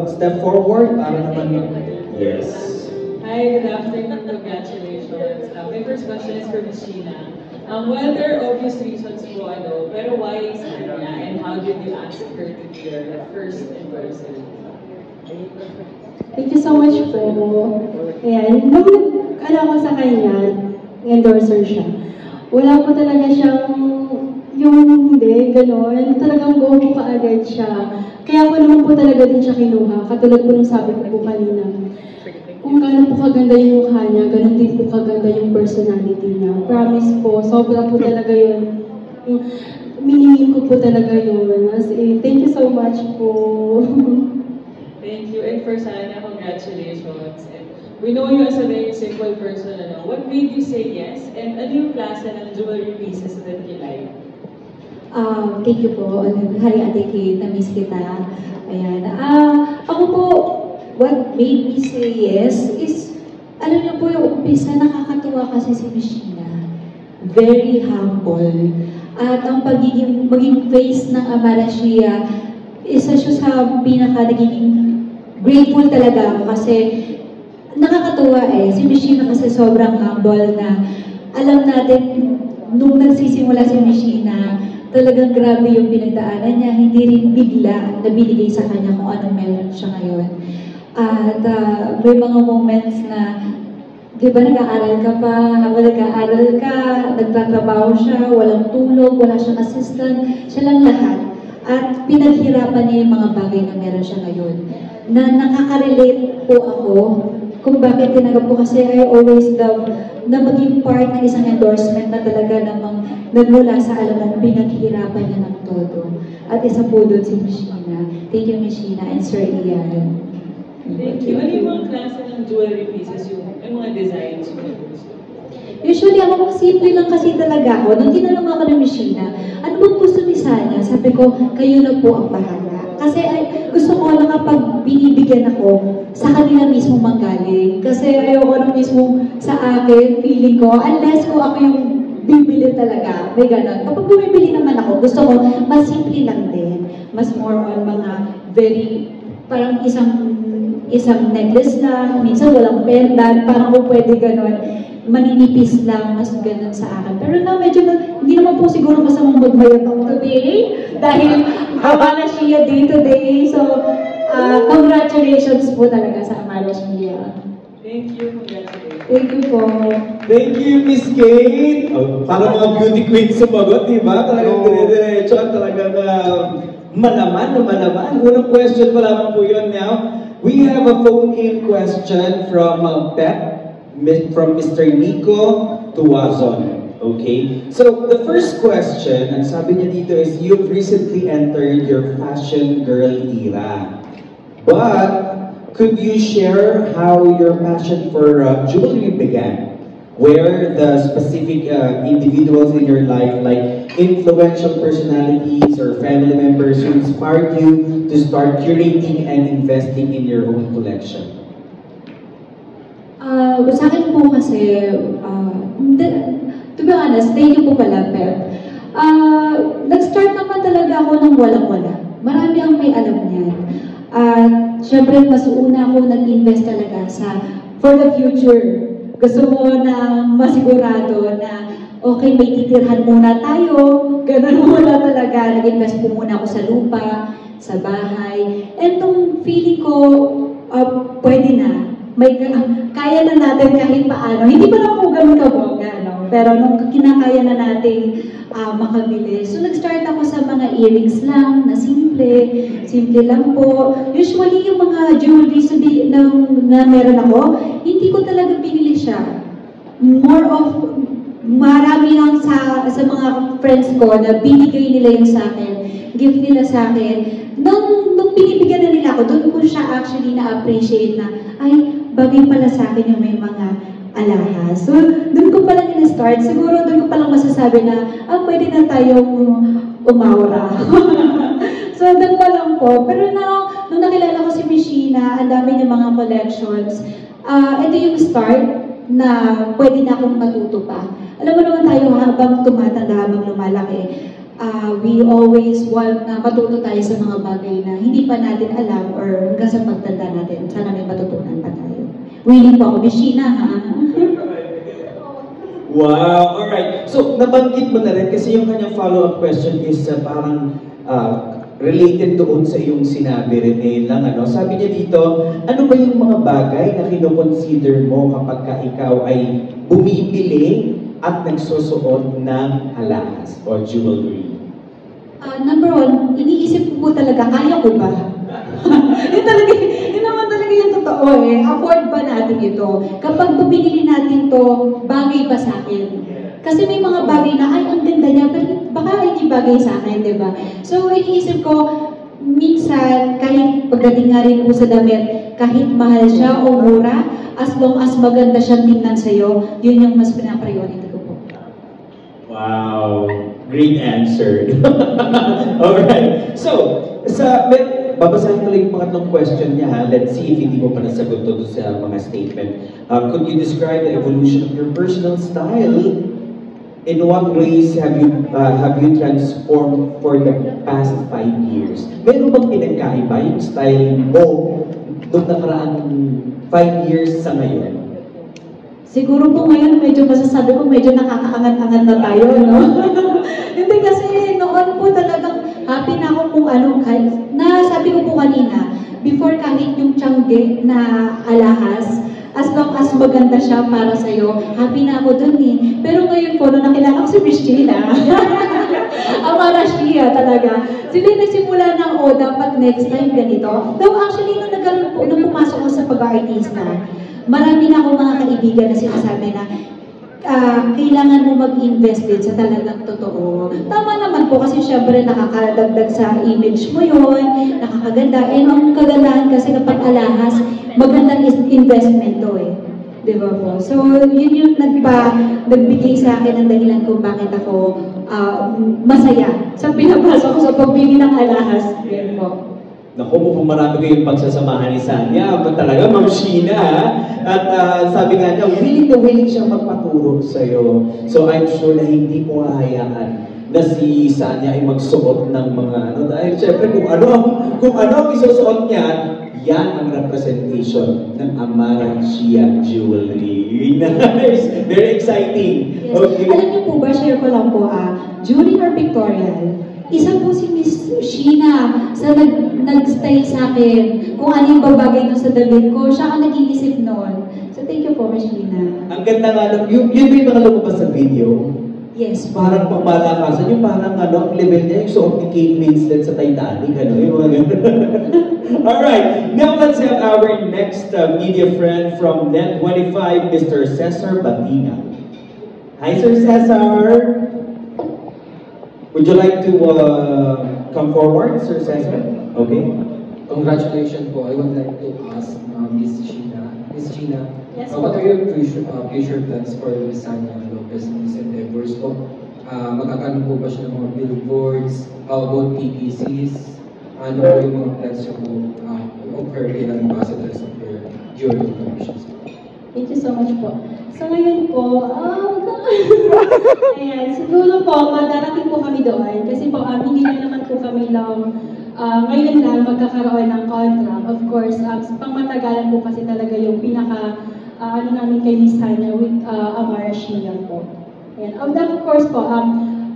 step forward para naman. Yes. Hi, good afternoon. Congratulations. My first question is for Ms. Sheena. Well, there are obvious reasons po, pero why is Kanya and how did you ask her to be your first endorser? Thank you so much po. Ayan, nung alam ko sa kanya, endorser siya. Wala po talaga siyang yung hindi, gano'n. Talagang go po kaagad siya. Kaya ko naman po talaga din siya kinuha. Katulad po nung sabi ko po kanina. Kung gaano po kaganda yung mukha niya, gano'n din po kaganda yung personality niya. Promise po, sobra po talaga yun. Minimim ko po talaga yun. Thank you so much po. Thank you. And for Sana, congratulations. And we know you as a very simple person. What made you say yes? And ano yung klase ng jewelry pieces that you like? Thank you po. Hi, Ate Kate. Na-miss kita. Ayan. Ako po, what made me say yes is, alam niyo po yung umpisa, nakakatuwa kasi si Sheena. Very humble. At ang maging face ng Amarachia, isa siya sa naging grateful talaga ako kasi nakakatuwa si Sheena kasi sobrang humble na alam natin nung nagsisimula si Sheena, talagang grabe yung pinagdaanan niya, hindi rin bigla na binigay sa kanya kung anong meron siya ngayon. At may mga moments na, di ba nag-aaral ka pa, habang nag-aaral ka, nagtatrabaho siya, walang tulog, wala siyang assistant, siya lang lahat. At pinaghirapan niya yung mga bagay na meron siya ngayon. Na nakaka-relate po ako kung bakit tinanggap ko kasi I always love na maging part ng isang endorsement na talaga namang nagmula sa alam mo, pinaghirapan niya ng todo. At isa po doon si Sheena. Thank you, Sheena and Sir Ian. Thank you. Ano yung mga klase ng jewelry pieces, yung mga designs mo gusto? Usually, ako simple lang kasi talaga ako. Nung tinanong ako ng Sheena, ano bang gusto ni Sana? Sabi ko, kayo na po ang bahala. Kasi gusto ko na kapag binibigyan ako, sa kanila mismo manggaling. Kasi ayoko na mismo sa akin, feeling ko, unless ko ako yung bibili talaga. May ganon. Kapag bumibili naman ako, gusto ko, mas simple lang din. Mas more on mga very, parang isang necklace lang, minsan walang pendant, parang kung pwede ganon, maninipis lang, mas ganon sa akin. Pero na medyo, hindi naman po siguro masamang magbayot ako today, dahil Amarachia Day today. So, congratulations po talaga sa Amarachia. Thank you, congratulations. Thank you po. Thank you, Miss Kate. Para mga beauty queen sumagot, di ba? Talagang dire-diretso at talagang malaman. Unang question pa lamang po yun now. We have a phone-in question from from Mr. Nico Tuazon. Okay? So, the first question, ang sabi niya dito is, you've recently entered your fashion girl era. But, could you share how your passion for jewelry began? Where the specific individuals in your life, like influential personalities or family members who inspired you to start curating and investing in your own collection? Sa akin po kasi, to be honest, thank you po pala, Pep. Nag-start naman talaga ako ng walang-wala. Marami ang may alam niyan. Siyempre, mas una ako nag-invest talaga for the future. Gusto mo na masigurado na okay, may titirhan muna tayo. Ganun muna talaga. Nag-invest po muna ako sa lupa, sa bahay. And nung feeling ko, pwede na. Kaya na natin kahit paano. Hindi pa na po ganun kabongga, no? Pero nung kinakaya na natin makabili. So nag-start ako sa mga earrings lang, na simple lang po. Usually yung mga jewelry na meron ako, hindi ko talaga binili siya. More of, marami lang sa mga friends ko na binigay nila yung sa akin, gift nila sa akin. Nung binibigyan na nila ako, doon ko siya actually na-appreciate na, ay, bagay pala sa akin yung may mga alahas. So, doon ko palang in-start. Siguro doon ko palang masasabi na, pwede na tayong umawra. So, doon pa lang po. Pero now, nung nakilala ko si Sheena, ang dami niya mga collections, ito yung start na pwede na akong matuto pa. Alam mo naman tayo, habang tumatanda, habang lumalaki, we always want na matuto tayo sa mga bagay na hindi pa natin alam or hanggang sa pagtanda natin, sana may matutunan pa tayo. Willing po ako, Miss Sheena, ha? Wow, alright. So, nabanggit mo na rin kasi yung kanyang follow-up question is parang related doon sa iyong sinabi rin lang. Ano? Sabi niya dito, ano ba yung mga bagay na kinoconsider mo kapag ka ikaw ay bumibili at nagsusuot ng alahas o jewelry? Number one, iniisip ko po talaga, kaya ko ba? Yun naman talaga yung totoo eh. Afford ba natin ito? Kapag binili natin to, bagay ba sa akin? Kasi may mga bagay na, ay, ang ganda niya, pero baka hindi bagay sa akin, di ba? So, iniisip ko, minsan, kahit pagdating nga rin po sa damit, kahit mahal siya o mura, as long as maganda siyang tingnan sa'yo, yun yung mas pinapriority ko po. Wow! Great answer. Alright. So, babasahin ko lang yung pangatlong question niya ha. Let's see if hindi mo pa nasagot to sa mga statement. Could you describe the evolution of your personal style? In what ways have you transformed for the past 5 years? Meron bang pinagkaiba yung style mo noong nakaraang 5 years sa ngayon? Siguro po ngayon, medyo masasabi ko, medyo nakakaangat-angat na tayo, no? Hindi kasi noon po talagang happy na ako kung ano, sabi ko po kanina, before kahit yung tiyangge na alahas, as long as maganda siya para sa'yo, happy na ako dun eh. Pero ngayon po, nung nakilala ko si Miss Sheena, amara siya talaga. Sila nagsimula ng, dapat next time ganito. Though actually, nung pumasok ko sa pag-artista, marami na akong mga kaibigan na sinasabi na kailangan mo mag-invest din sa talagang totoo. Tama naman po kasi syempre nakakadagdag sa image mo yon, nakakaganda. And ang kagandahan kasi kapag alahas, magandang investment to eh. Di ba po? So, yun yung nagbigay sa akin ng dahilan kung bakit ako masaya sa pinapasok ko sa pagbili ng alahas. Yan po. Naku, mukhang marami kayong pagsasamahan ni Sanya. But talaga, Ma'am Sheena, ha? At sabi nga niya, willing na willing siyang magpaturo sa'yo. So I'm sure na hindi mo hahayaan na si Sanya ay magsuot ng mga dahil syempre kung ano ang isusuot niya, yan ang representation ng Amara Shia Jewelry. Nice! Very exciting! Yes. Okay. Alam niyo po ba, share ko lang po during our pictorial, isa po si Miss Sheena sa nag-style sa akin kung ano yung babagay nun sa damit ko. Siya ang nag-iisip noon. So thank you po, Miss Sheena. Ang ganda nga, yun ba yung mga lumabas sa video? Yes. Parang pamalakasan, yung parang ang level niya, yung suot ni Kate Winslet sa Titanic, yung mga gano'n. Alright, now let's have our next media friend from Net25, Mr. Cesar Batina. Hi, Sir Cesar! Would you like to come forward, Sir Cesar? Okay. Congratulations po. I would like to ask Miss Sheena. Miss Sheena, Yes, what are your future plans for Miss Sanya Lopez and Miss Endeavors po? Magkakaroon po ba siya ng mga billboards? How about PPCs? Ano po yung mga plans niyo po of her bilang ambassadors of her jewelry collections? Thank you so much po. So ngayon po, ayan, siguro po, madarating po kami doon. Kasi po, hindi na naman po kami lang, ngayon lang magkakaroon ng contract. Of course, pangmatagalan po kasi talaga yung pinaka, namin kay Miss Hannah with Amara Shia po. Ayan. Of course po,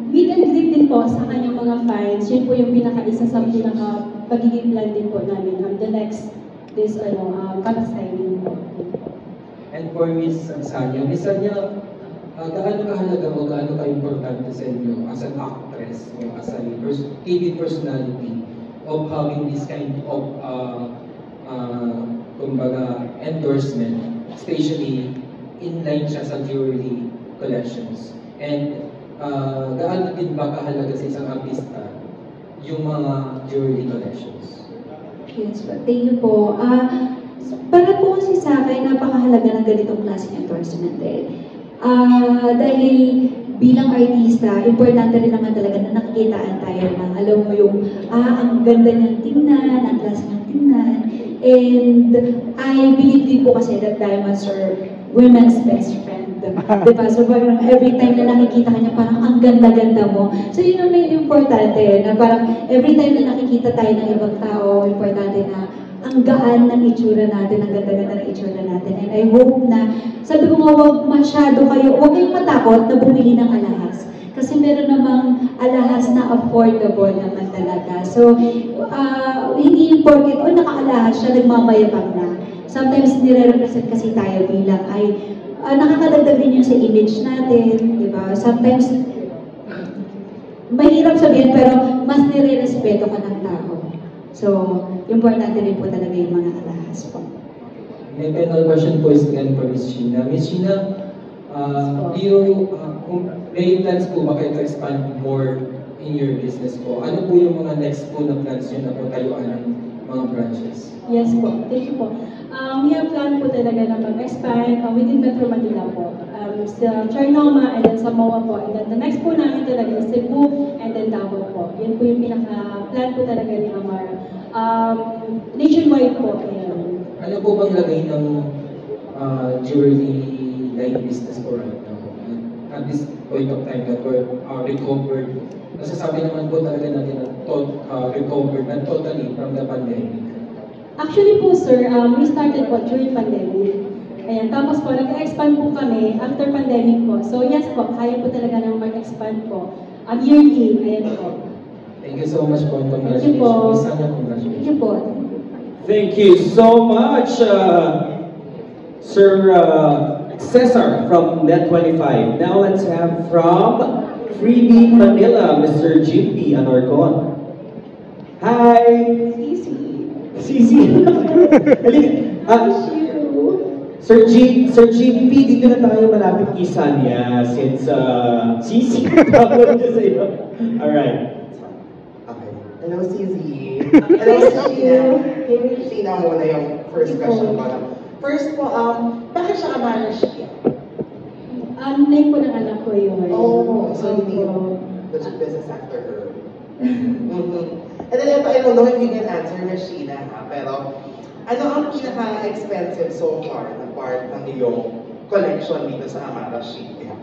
meet and greet din po sa kanyang mga fans. Yun po yung pinaka-isa sa pinaka-pagiging plan din po namin. The next, para-styling po. And for Miss Sanya, gaano kahalaga o gaano ka-importante sa inyo as an actress o as a TV personality of having this kind of kumbaga endorsement, especially in-line siya sa jewelry collections. And gaano din ba kahalaga sa isang artista yung mga jewelry collections? Yes, thank you po. Para po kasi sa akin, napakahalaga ng ganitong klaseng endorsement eh. Dahil bilang artista, importante rin naman talaga na nakikitaan tayo ng alam mo yung ang ganda niyang tingnan, ang klase niyang tingnan. And I believe din po kasi that diamonds are women's best friend. Diba? So parang every time na nakikita ka niya, parang ang ganda-ganda mo. So yun ang may importante, na parang every time na nakikita tayo ng ibang tao, importante na ang gaan ng itsura natin, ang ganda-ganda ng itsura natin. And I hope na, sabi ko nga, huwag kayong matakot na bumili ng alahas. Kasi meron namang alahas na affordable naman talaga. So, hindi porket, naka-alahas siya, nagmamayabang na. Sometimes, nire-represent kasi tayo bilang ay, nakakadagdag din yun sa image natin, di ba? Sometimes, mahirap sabihin, pero mas nire-respeto ka ng tao. So, importante rin po talaga yung mga alahas po. May final question po is again for Ms. Sheena. Ms. Sheena, may plans po ba kayo to expand more in your business po? Ano po yung mga next po na plans nyo na po tayuan ng mga branches? Yes po, thank you po. We have plan po talaga na mag-expand within Metro Manila po. Sa Charnoma and then sa MOA po. And then the next po namin talaga is Cebu and then Davao po. Yan po yung pinaka-plan po talaga ni Amar. Nationwide po. Ayan. Ano po bang lagay ng jewelry line business po right now? At this point of time that we're recovered, nasasabi naman po talaga natin na recovered na totally from the pandemic. Actually po sir, we started po during pandemic. Ayan, tapos po nag-expand po kami after pandemic po. So yes po, kaya po talaga nang mag-expand po. Yearly, ayan po. Thank you so much po. Thank you po. Thank you po. Thank you so much, Sir Cesar from Net25. Now let's have from Freebie Manila, Mr. Jimpy Anorcon. Hi! Sisi. Sir Jimpy, dito na tayo malapit kay Sanya since Sisi. Tawag niya sa'yo. Alright. Okay. Hello, Sisi. Hello, Sheena. Sheena muna yung first question ko. First po, bakit siya Amara Sheena? Name po ng anak ko yun. Oh, so hindi yung business after her. And then ito, I don't know if you can answer Ms. Sheena, pero ano ang pinaka-expensive so far na part ng iyong collection dito sa Amara Sheena?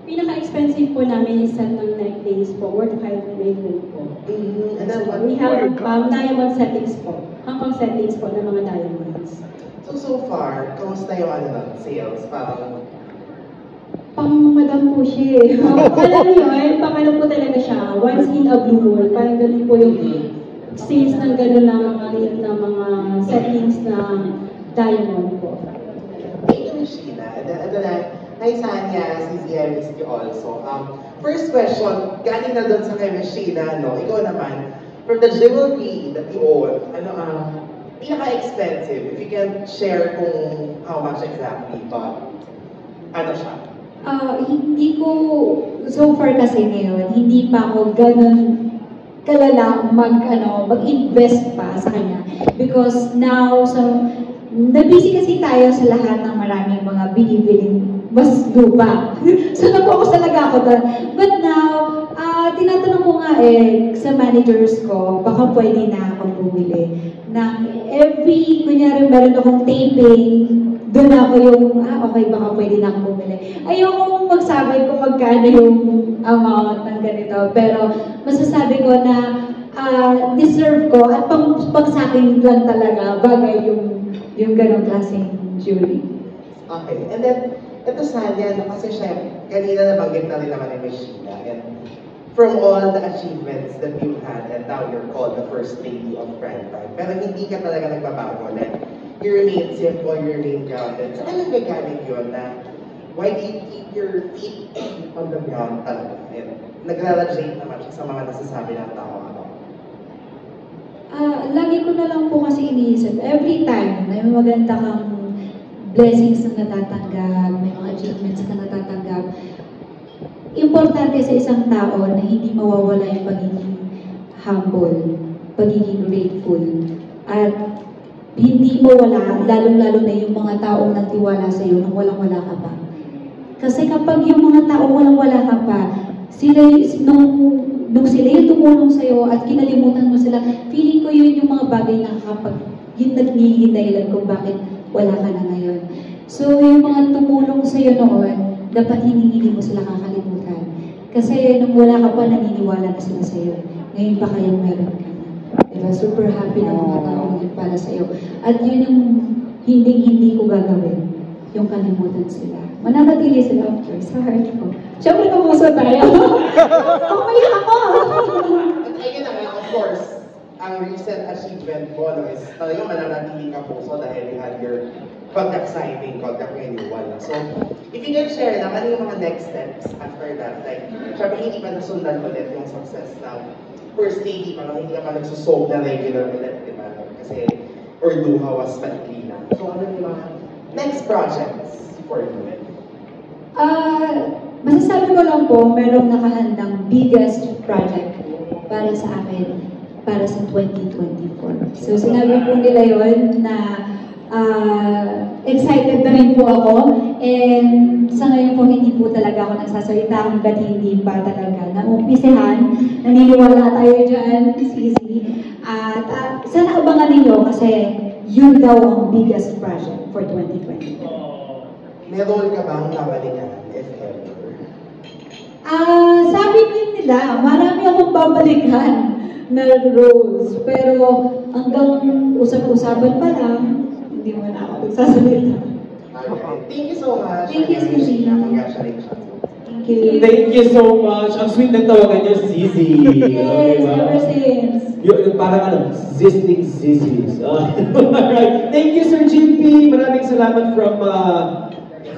Pinaka-expensive po namin is set ng necklace po, worth 5 million po. And then what? We have diamond settings po, hanggang settings po ng mga diamonds. So far, kamusta yung sales? Parang Pang-madam po siya eh. Alam niyo eh, pang-ano po talaga siya, once in a blue moon, parang ganun po yung sales ng gano'n na mga settings na diamond po. thank you, Sheena. And then, hi Sanya, Sisi, I missed you also. First question, galing na doon sa kay Ms. Sheena, no? Ikaw naman, from the jewelry that you own, pinaka-expensive, if you can share kung how much exactly, but ano siya? Hindi ko, so far kasi ngayon, hindi pa ako ganun kalala mag-invest pa sa kanya. Because now, nabisi kasi tayo sa lahat ng maraming mga binibiling mas lupa. So napokus talaga ako doon. But now, tinatanong ko nga sa managers ko, baka pwede na akong bumili. Na every, kunyari meron akong taping, doon ako yung, okay, baka pwede na akong bumili. Ayoko magsabay kung magkano yung amount ng ganito. Pero masasabi ko na deserve ko at pag sa akin lang talaga bagay yung ganong klaseng jewelry. Okay, and then, ito Sanya, kasi siya, kanina nabanggit na rin naman ni Ms. Sheena, and from all the achievements that you had, and now you're called the first lady of Prime Time, pero hindi ka talaga nagbabago, like, you remain simple, you remain grounded. So, anong mechanic yun na, why do you keep your feet on the ground talaga? And nag-relate naman siya sa mga nasasabi ng tao. Lagi ko na lang po kasi iniisip, every time na may maganda kang blessings na natatanggap, may mga achievements na natatanggap, importante sa isang tao na hindi mawawala yung pagiging humble, pagiging grateful, at hindi mawala, lalong-lalo na yung mga taong nagtiwala sa iyo nang walang-wala ka pa. Kasi kapag yung mga taong walang-wala ka pa, nung sila yung tumulong sa iyo at kinalimutan mo sila, feeling ko yun yung mga bagay na kapag yun nagiging dahilan kung bakit wala ka na ngayon. So, yung mga tumulong sa'yo noon, dapat hindi mo sila kakalimutan. Kasi nung wala ka pa, naniniwala na sila sa'yo. Ngayon pa kayang meron ka na. Diba? Super happy na mga tao yun para sa'yo. At yun yung hindi ko gagawin. Yung kalimutan sila. Mananatili sila, of course, sa heart ko. Siyempre, kamuso tayo. Okay ako! At ayun na nga, of course, ang recent achievement mo no, is talagang mananatili ka puso dahil you had your contract signing, contract renewal. So, if you can share naman yung mga next steps after that, like, syempre hindi pa nasundan ulit yung success na first lady pa, hindi ka pa nagsusog na regular ulit, di ba? Kasi, Orduha was Patlina. So, ano yung mga next projects for you? Masasabi ko lang po, merong nakahandang biggest project para sa akin, para sa 2024. So, sinabi po nila yun na excited na rin po ako, and sa ngayon po hindi po talaga ako nagsasalita hanggat hindi pa talaga naumpisahan. Naniniwala tayo dyan, Sisi. At sana abangan ninyo kasi yun daw ang biggest project for 2024. May role ka bang babalikan, if ever? Sabi din nila, marami akong babalikan na roles, pero hanggang usap-usapan pa lang, hindi mo na ako magsasalita. Okay. Thank you so much. Thank you, Sisi. Congratulations. Thank you. Thank you so much. Ang sweet ng tawagan niyo, Zizi. Yes, ever since. Yung parang ano, zisting Zizis. Alright. Thank you, Sir JP. Maraming salamat from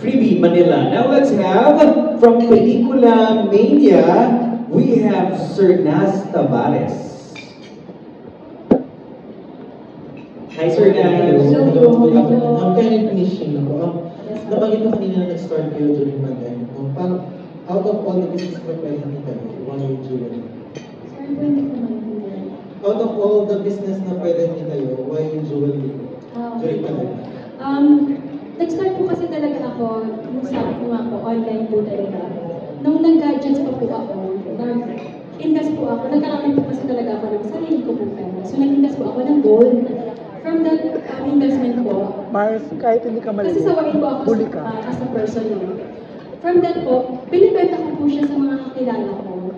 Freebie, Manila. Now let's have, from Pelikula Mania, we have Sir Nas Tavares. Hi, Sir Nas. Ang kaya finishing ako. Nabanggit mo kanina na nag-start kayo during pandemic. Parang out of all the business na pwede nito, one or two. Out of all the business na pwede nito, why jewelry during pandemic? Nag-start po kasi talaga ako, nung sabi ko nga po, online po talaga. Nung nag-gadgets pa po ako, nag-invest po ako, nagkakaroon po kasi talaga ako ng sarili ko po pera. So nag-invest po ako ng gold. From that investment po, Mars, kahit hindi ka kasi sawain po ako as a person. From that po, pinibenta ko po siya sa mga kakilala ko.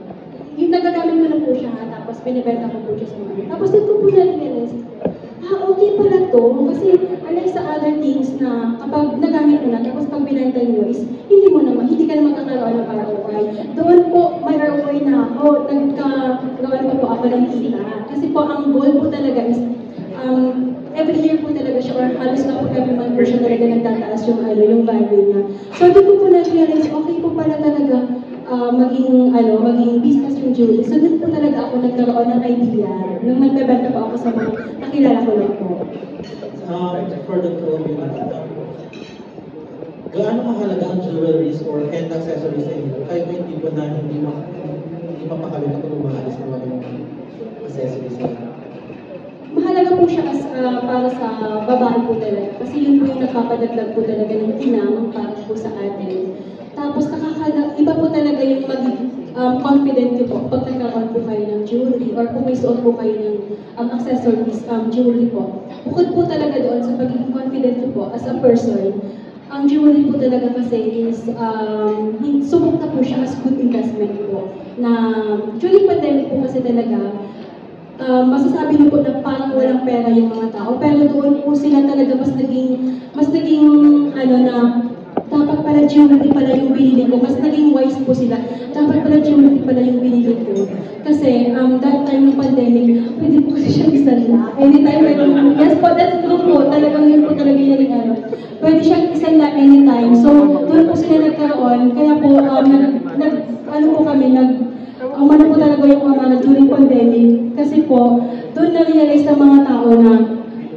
Yung nagagamit ko na po siya, tapos pinibenta ko po siya sa mga. Tapos doon ko po na-realize, okay pala to. Kasi unlike sa other things na kapag nagamit mo na, tapos pag binenta nyo is, hindi ka naman kakaroon ng ROI. Doon po, may ROI na ako. Nagkagawan pa po ako ng kita. Kasi po, ang goal po talaga is, every year po talaga siya, or halos na po every month po siya talaga nagtataas yung value niya. So, doon po na-realize, okay po pala talaga maging business yung jewelry. So, doon po talaga ako nagkaroon ng idea nung nagbebenta po ako sa mga nakilala ko lang po. For the two of you, gaano mahalaga ang jewelries or hand accessories sa inyo? Kahit ba hindi po na hindi mapakalimutan kung umahalis na mga accessories sa inyo? Mahalaga po siya para sa babae po talaga. Kasi yun po yung nagpapadagdag po talaga ng tinamang para po sa atin. Tapos iba po talaga yung maging confident nyo po pag nagkakaroon po kayo ng jewelry or kung may suot po kayo ng accessories, jewelry po. Bukod po talaga doon sa pagiging confident nyo po as a person, ang jewelry po talaga kasi is subok na po siya as good investment po. Na during pandemic po kasi talaga, masasabi niyo po na parang walang pera yung mga tao, pero doon po sila talaga mas naging na dapat pala jewelry pala yung binili ko, mas naging wise po sila, dapat pala jewelry pala yung binili ko. Kasi that time ng pandemic, pwede po kasi siyang isanla. Anytime, yes po, that's true po, talagang yun po talaga yung naging pwede siyang isanla anytime. So, doon po sila nagkaroon, kaya po, umano po talaga yung during pandemic. Kasi po, doon na-realize ng mga tao na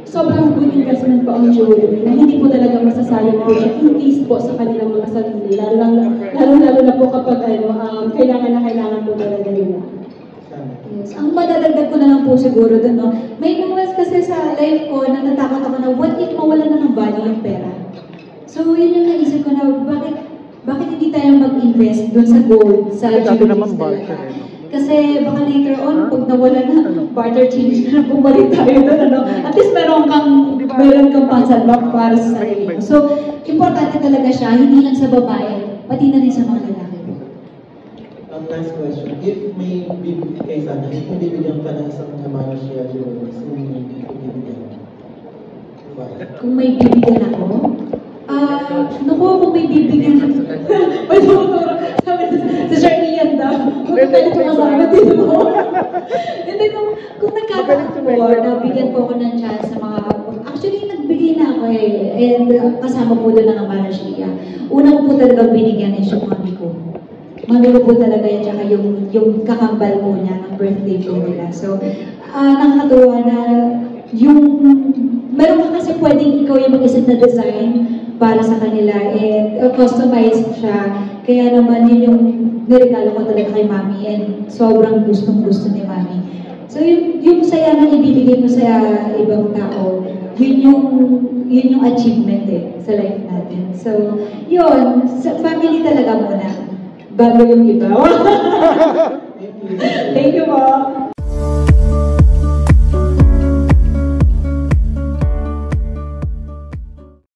sobrang good investment po ang jewelry, na hindi po talaga masasayang po siya in case po sa kanilang mga sarili. Lalo na po kapag kailangan po talaga nila. Yes. Ang madadagdag ko na lang po siguro doon, no? May moments kasi sa life ko na natakot ako na what if mawala na ng value yung pera? So yun yung naisip ko na bakit hindi tayo mag-invest doon sa gold, sa jewelry talaga? Kasi baka later on, pag nawala na, barter change na bumalik tayo doon, At least meron kang kang pangsalbak para sa sarili mo. So, importante talaga siya, hindi lang sa babae, pati na rin sa mga lalaki. Last question. If may bibigyan kay sana, if may bibigyan ka ng isang amano siya, sino bibigyan? Kung may bibigyan ako? Naku, kung may bibigyan ako. May tumuturo. Sabi sa Sir Ian daw. Kung nagkalit ko kasama dito mo. Hindi, kung nagkataon po, nabigyan po ako ng chance sa mga... Actually, nagbigay na ako eh. And kasama po doon ang amano siya. Una ko po talaga binigyan is yung mami ko. Mami ko po talaga yan, tsaka yung kakambal po niya ng birthday po nila. So, nakakatuwa na yung... Meron ka kasi pwedeng ikaw yung mag-isip na design para sa kanila and customized siya. Kaya naman yun yung niregalo ko talaga kay Mami and sobrang gustong-gusto ni Mami. So yung saya na ibibigay mo sa ibang tao, yun yung achievement eh sa life natin. So yun, sa family talaga muna. Bago yung iba. Thank you po.